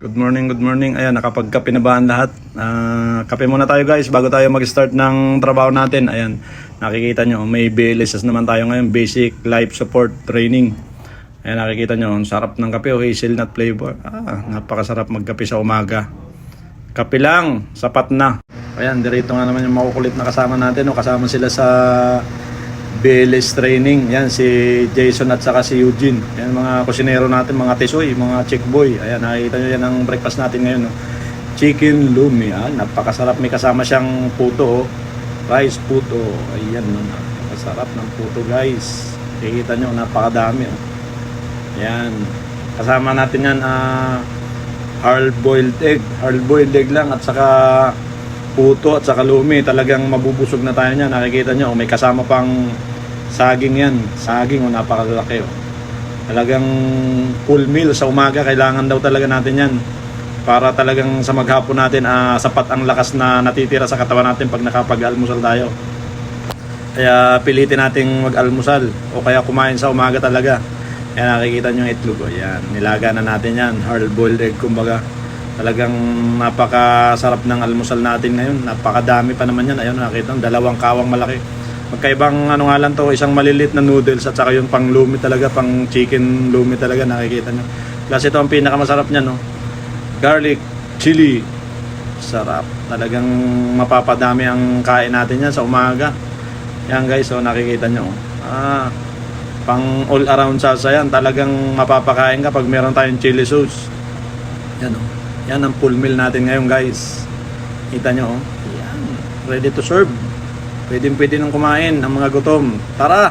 Good morning, good morning. Ayan, nakapagkape na ba ang lahat? Kape muna tayo guys bago tayo mag-start ng trabaho natin. Ayan, nakikita nyo, may BLSS naman tayo ngayon, Basic Life Support Training. Ayan, nakikita nyo, ang sarap ng kape, hazelnut flavor. Napakasarap magkape sa umaga. Kape lang, sapat na. Ayan, dirito nga naman yung makukulit na kasama natin. Kasama sila sa BLS training. Yan si Jason at saka si Eugene. Yan mga kusinero natin, mga tisoy, mga chick boy. Ayan, nakikita nyo yan ang breakfast natin ngayon. Chicken lumi. Napakasarap. May kasama siyang puto. Rice puto. Ayan, napakasarap ng puto guys. Nakikita nyo, napakadami. Ayan. Kasama natin yan hard-boiled egg. Hard-boiled egg lang at saka puto at saka lumi. Talagang mabubusog na tayo niyan. Nakikita nyo, may kasama pang saging yan. Saging, napakalaki. Talagang full meal sa umaga. Kailangan daw talaga natin yan. Para talagang sa maghapon natin, sapat ang lakas na natitira sa katawan natin pag nakapag-almusal tayo. Kaya pilitin nating mag-almusal o kaya kumain sa umaga talaga. Kaya nakikita nyo yung itlog. Ayan, nilaga na natin yan. Hard-boiled egg, kumbaga. Talagang napakasarap ng almusal natin ngayon. Napakadami pa naman yan. Ayun, nakita nyo, dalawang kawang malaki. Magkaibang ano nga lang to, isang malilit na noodles at saka yung pang lumi talaga, pang chicken lumi talaga, nakikita nyo. Plus ito ang pinakamasarap niya, no? Garlic, chili. Sarap. Talagang mapapadami ang kain natin yan sa umaga. Yan guys, so nakikita nyo. Pang all around salsa yan. Talagang mapapakain ka pag meron tayong chili sauce. Yan o. Yan ang full meal natin ngayon guys. Kita nyo, yan. Ready to serve. Pwede nang kumain ang mga gutom. Tara!